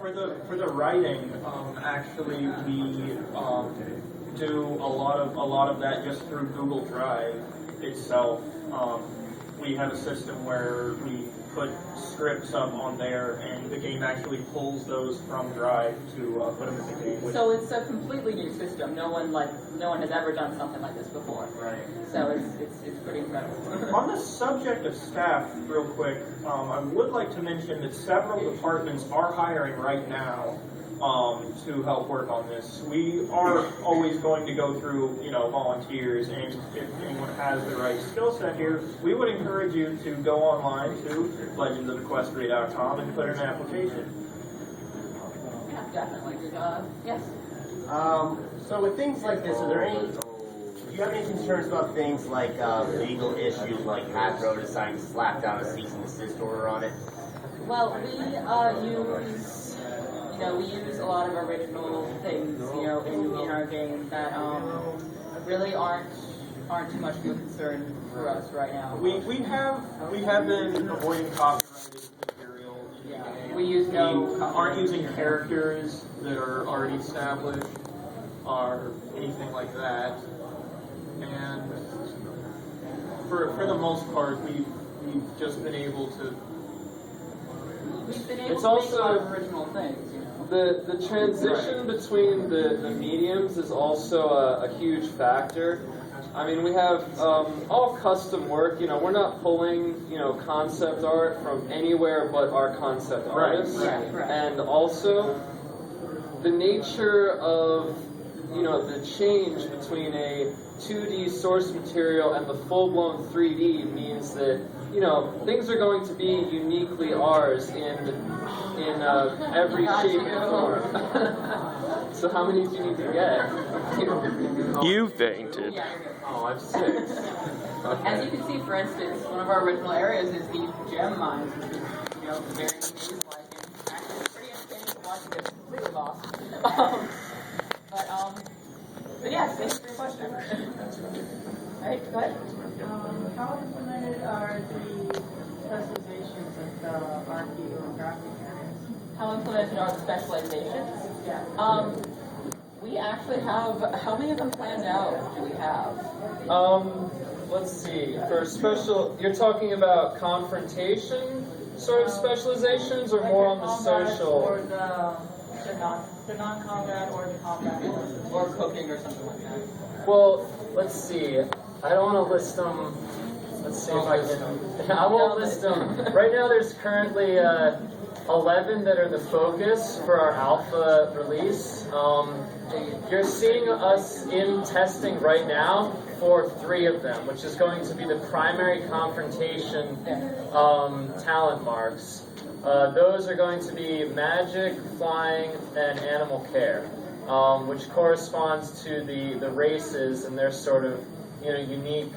For the writing, actually we do a lot of that just through Google Drive itself. We have a system where we put scripts up on there, and the game actually pulls those from Drive to put them in the game. So it's a completely new system. No one has ever done something like this before. Right. So it's pretty incredible. On the subject of staff, real quick, I would like to mention that several departments are hiring right now to help work on this. We are always going to go through, volunteers, and if anyone has the right skill set here, we would encourage you to go online to legendsofequestria.com and put in an application. Yeah, definitely. Yes. So with things like this, do you have any concerns about things like legal issues, like Hasbro deciding to slap down a cease and desist order on it? Well, we use a lot of original things, in our game that really aren't too much of a concern for us right now. We have been avoiding copyrighted material in the game. We use We aren't using characters that are already established or anything like that. And for the most part, we've just been able to. We've been able It's to make also a lot of original things, The transition between the mediums is also a huge factor. I mean, we have all custom work. We're not pulling concept art from anywhere but our concept artists. Right. And also the nature of the change between a 2D source material and the full-blown 3D means that things are going to be uniquely ours in every shape and form. So how many do you need to get? You fainted. Oh, I have 6. Okay. As you can see, for instance, one of our original areas is the gem mines, which is, very maze-like and actually pretty entertaining to watch. It's completely lost. But yeah, thanks for your question. Alright, go ahead. How implemented are the specializations of the RP or graphic areas? How implemented are the specializations? Yeah. We actually have, how many of them planned out do we have? Let's see. For special, you're talking about confrontation sort of specializations, or more on the social? Or the non-combat or the combat. Or cooking or something like that. Well, let's see. I don't want to list them. Let's see if I can. I won't list them. Right now, there's currently 11 that are the focus for our alpha release. You're seeing us in testing right now for 3 of them, which is going to be the primary confrontation talent marks. Those are going to be magic, flying, and animal care, which corresponds to the races and their sort of unique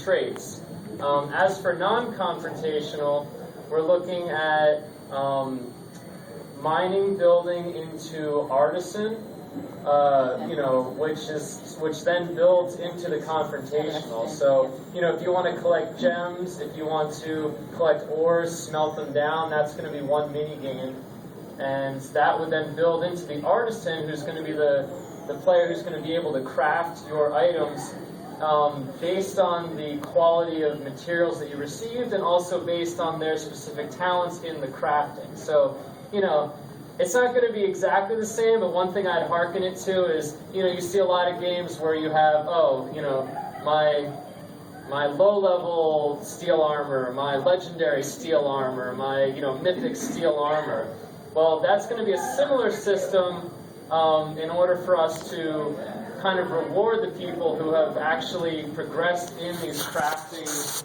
traits. As for non-confrontational, we're looking at mining building into artisan, which then builds into the confrontational. So, if you want to collect gems, if you want to collect ores, smelt them down, that's going to be one mini game. And that would then build into the artisan, who's going to be the player who's going to be able to craft your items based on the quality of materials that you received, and also based on their specific talents in the crafting. So, it's not going to be exactly the same, but one thing I'd hearken it to is, you see a lot of games where you have, my low-level steel armor, my legendary steel armor, my, mythic steel armor. Well, that's going to be a similar system in order for us to kind of reward the people who have actually progressed in these crafting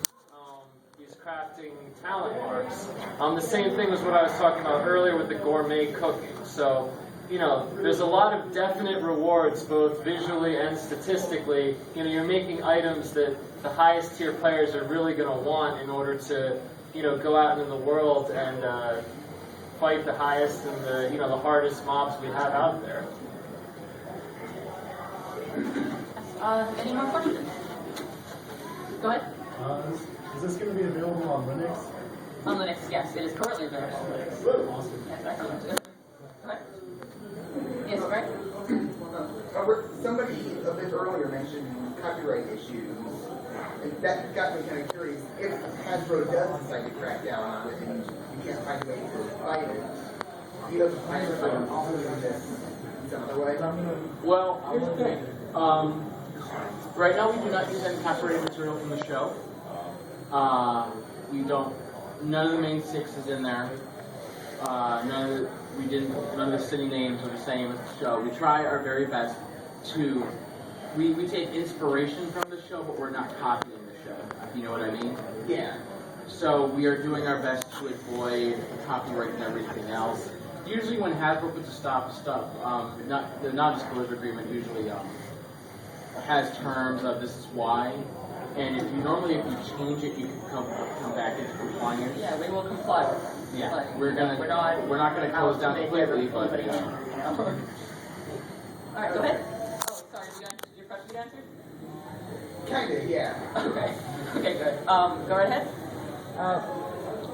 talent marks. The same thing as what I was talking about earlier with the gourmet cooking. So, there's a lot of definite rewards, both visually and statistically. You're making items that the highest tier players are really going to want in order to, go out in the world and fight the highest and the hardest mobs we have out there. Any more questions? Go ahead. Is this going to be available on Linux? On Linux, yes, it is currently available on Linux. Yes, excellent. Right. Yes, right? Robert, somebody a bit earlier mentioned copyright issues, and that got me kind of curious. If Hasbro does decide to crack down on it and you can't find a way to fight it, do you have a plan for offering this in some other way? Well, here's the thing. Right now, we do not use any copyrighted material from the show. We don't. None of the main six is in there. None of the city names are the same as the show. We try our very best to. We take inspiration from the show, but we're not copying the show. You know what I mean? Yeah. So we are doing our best to avoid copyright and everything else. Usually, when Hasbro puts a stuff, the non-disclosure agreement usually has terms of this is why. And if you change it, you can come back into compliance. Yeah, we will comply with that. Yeah, Like, we're not gonna close down completely, but All right, go ahead. Oh, sorry, your question get answered? Kinda, yeah. Okay. Okay, good. Go right ahead.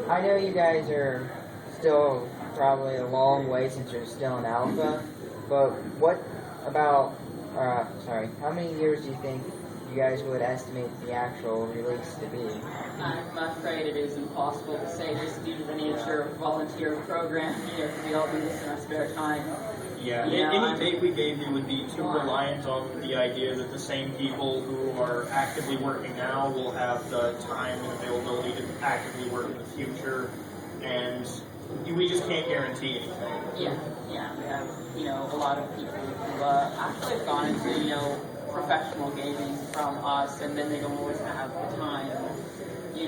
I know you guys are still probably a long way since you're still in alpha, but what about, how many years do you think you guys would estimate the actual release to be? I'm afraid it is impossible to say just due to the nature of volunteer program here. We all do this in our spare time. Yeah, any date we gave you would be too reliant on the idea that the same people who are actively working now will have the time and availability to actively work in the future, and we just can't guarantee anything. Yeah, we have, a lot of people who actually have gone into, professional gaming from us, and then they don't always have the time, to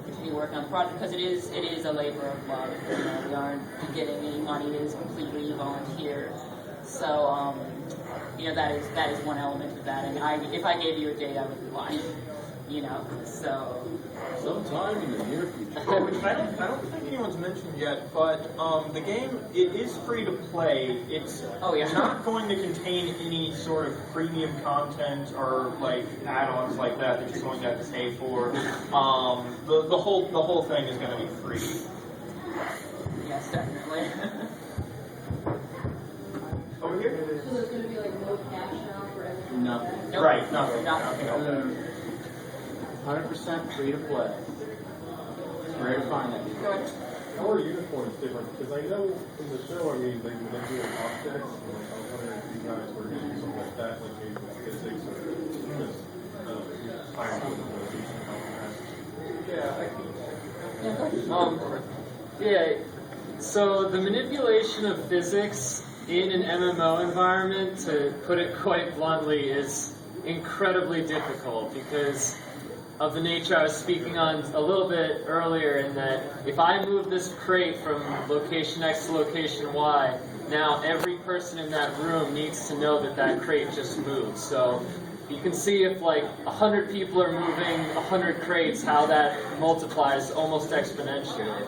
continue working on the project, because it is a labor of love. We aren't getting any money; it is completely volunteer. So, that is one element of that. And if I gave you a date, I would be lying. So. sometime in the near future. Which I don't think anyone's mentioned yet, but the game, it is free to play. It's not going to contain any sort of premium content or like add-ons like that you're going to have to pay for. The whole thing is going to be free. Yes, definitely. Over here? So there's going to be like no cash now for everything? No. Nope. Right, nothing. Nothing. 100% free to play. It's rare to find that. Go ahead. How are uniforms different? Because I know in the show, they do objects, and I was wondering if you guys were going to do something like that, like maybe with physics, or because time with Yeah, so the manipulation of physics in an MMO environment, to put it quite bluntly, is incredibly difficult because of the nature I was speaking on a little bit earlier, in that if I move this crate from location X to location Y, now every person in that room needs to know that that crate just moved. So you can see if like 100 people are moving 100 crates, how that multiplies almost exponentially.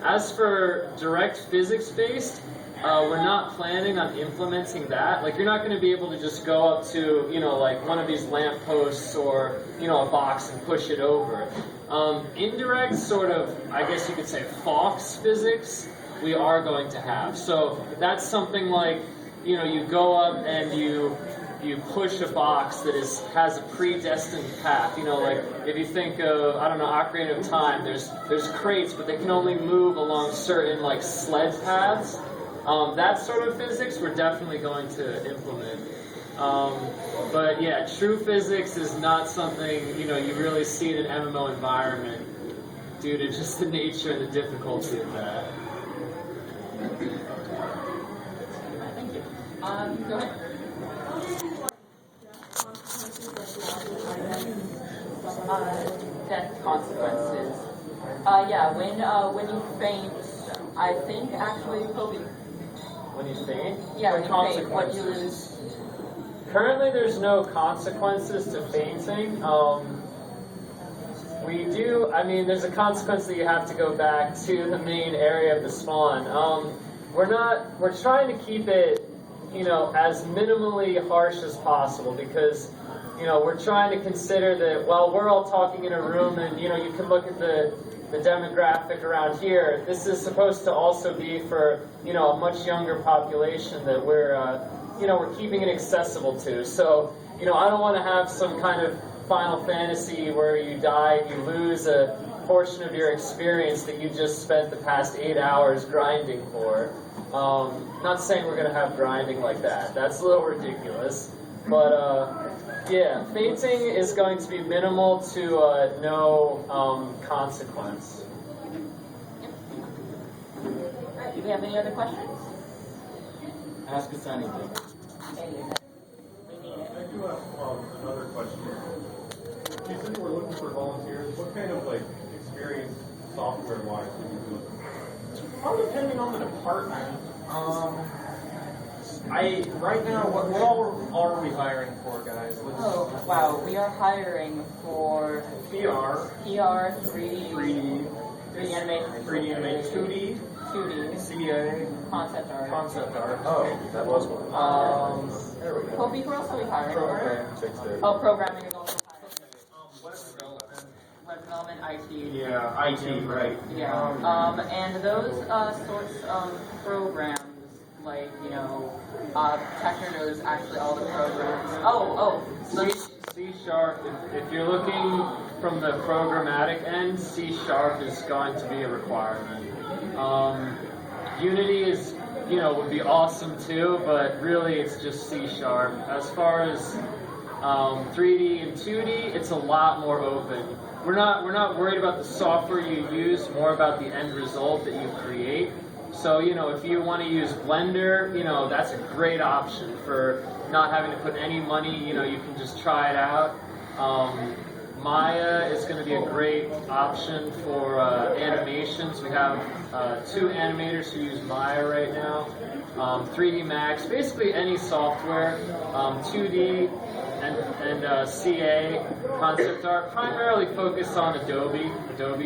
As for direct physics-based, we're not planning on implementing that. Like, you're not going to be able to just go up to, like one of these lampposts or, a box and push it over. Indirect sort of, I guess you could say, Fox physics, we are going to have. So that's something like, you go up and you push a box that has a predestined path. Like if you think of, Ocarina of Time, there's crates, but they can only move along certain like sled paths. That sort of physics we're definitely going to implement. But yeah, true physics is not something, you really see in an MMO environment due to just the nature and the difficulty of that. Thank you. Go ahead. Death consequences. When you faint, I think actually will be. When you faint? Yeah, when you faint, what consequences? you lose. Currently, there's no consequences to fainting. We do, there's a consequence that you have to go back to the main area of the spawn. We're trying to keep it, as minimally harsh as possible, because we're trying to consider that while we're all talking in a room and, you can look at the demographic around here, this is supposed to also be for, a much younger population that we're keeping it accessible to. So, I don't want to have some kind of Final Fantasy where you die and you lose a portion of your experience that you just spent the past 8 hours grinding for. Not saying we're going to have grinding like that. That's a little ridiculous. But, yeah, fainting is going to be minimal to no consequence. Alright, do we have any other questions? Ask us anything. I do have another question. You said you were looking for volunteers. What kind of experience software-wise would you be looking for? Well, depending on the department. Right now, what all are we hiring for, guys? Oh, wow, we are hiring for PR, 3D, 3D, 3D animation, 3D animate, 2D, 2D, CA, concept art. concept art. Oh, that was one. There we go. Kobe, who else are we hiring for? Program, fixed it. Oh, programming is also hired. Web development. Web development, IT. Yeah, IT, right. Yeah. And those sorts of programs, like, Techner knows actually all the programs. C#, if you're looking from the programmatic end, C# is going to be a requirement. Unity is, would be awesome too, but really it's just C#. As far as 3D and 2D, it's a lot more open. We're not worried about the software you use, more about the end result that you create. So, if you want to use Blender, that's a great option for not having to put any money, you can just try it out. Maya is going to be a great option for animations. We have 2 animators who use Maya right now. 3D Max, basically any software, 2D and CA, concept art, primarily focused on Adobe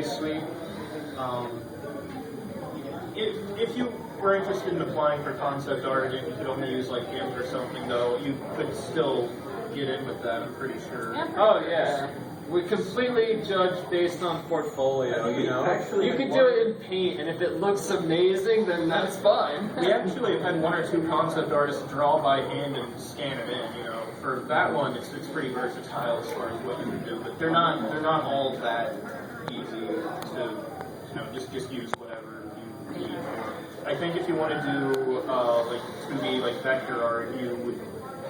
Suite. If you were interested in applying for concept art and you could only use GIMP or something, though, you could still get in with that, I'm pretty sure. Oh, yeah. We completely judge based on portfolio, Actually, You can do it in Paint, and if it looks amazing, then that's fine. We actually have had 1 or 2 concept artists draw by hand and scan it in, For that one, it's pretty versatile as far as what you can do, but they're not all that easy to, just use whatever you need. I think if you want to do 2D vector art, you would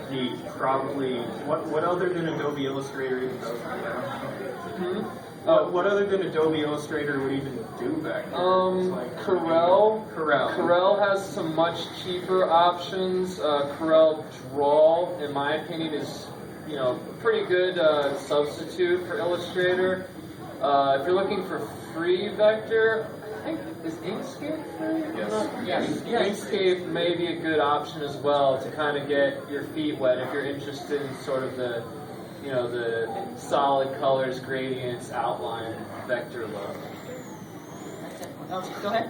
need probably what other than Adobe Illustrator even does that? What other than Adobe Illustrator would even do vector? Corel. Corel has some much cheaper options. Corel Draw, in my opinion, is a pretty good substitute for Illustrator. If you're looking for free vector, I think, is Inkscape free? Yes. Inkscape may be a good option as well to kind of get your feet wet if you're interested in sort of the, the solid colors, gradients, outline, vector look. Go ahead.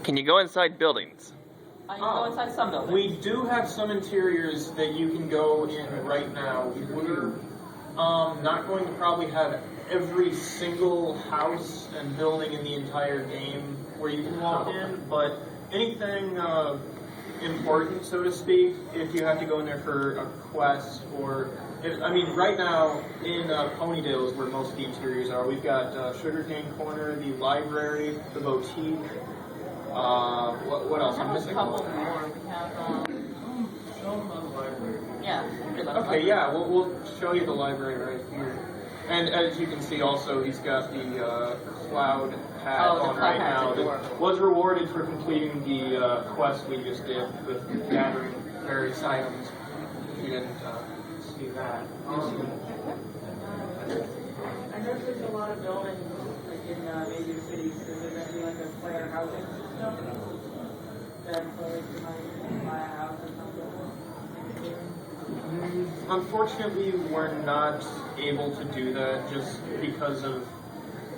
Can you go inside buildings? You can go inside some buildings. We do have some interiors that you can go in right now. We're not going to probably have every single house and building in the entire game where you can walk in, but anything important, so to speak, if you have to go in there for a quest or... right now, in Ponyville is where most of the interiors are. We've got Sugarcane Corner, the library, the boutique. What else? I'm missing. A couple more. We have, Okay, yeah, we'll show you the library right here. And as you can see also, he's got the cloud hat on right now that was rewarded for completing the quest we just did with gathering various items. If you didn't see that. I know there's a lot of buildings in major cities, so there's going to be a player housing system that players might buy a house or something. Unfortunately, we're not able to do that just because of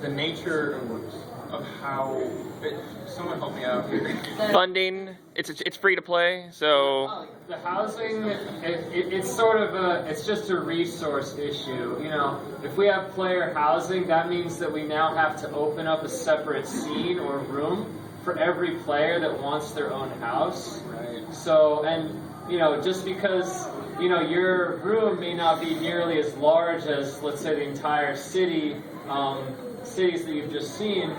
the nature of how. Someone help me out here. Funding, it's free to play, so The housing, it's sort of it's just a resource issue. You know, if we have player housing, that means that we now have to open up a separate scene or room for every player that wants their own house. Right. So, and, you know, just because, you know, your room may not be nearly as large as, let's say, the entire city, cities that you've just seen,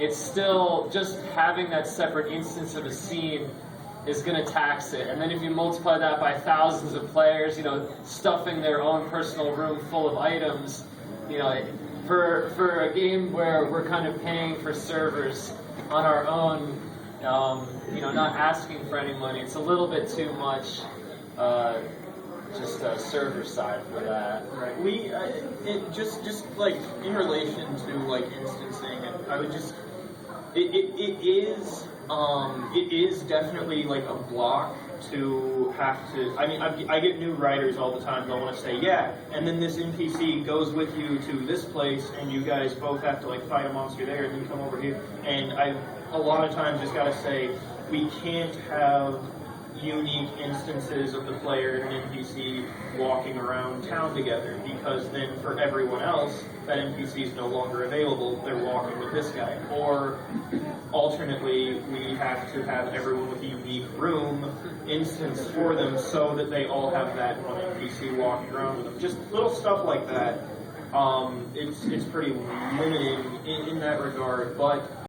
it's still just having that separate instance of a scene is going to tax it. And then if you multiply that by thousands of players, you know, stuffing their own personal room full of items, you know, for a game where we're kind of paying for servers on our own, you know, not asking for any money, it's a little bit too much, just server side for that. Right. It just like in relation to like instancing, and I would just, it is definitely like a block to have to. I mean, I get new writers all the time. They'll want to say, yeah, and then this NPC goes with you to this place, and you guys both have to like fight a monster there, and then come over here. And I a lot of times just gotta say, we can't have unique instances of the player and an NPC walking around town together, because then for everyone else, that NPC is no longer available, they're walking with this guy. Or alternately, we have to have everyone with a unique room instance for them so that they all have that one NPC walking around with them. Just little stuff like that. It's pretty limiting in that regard, but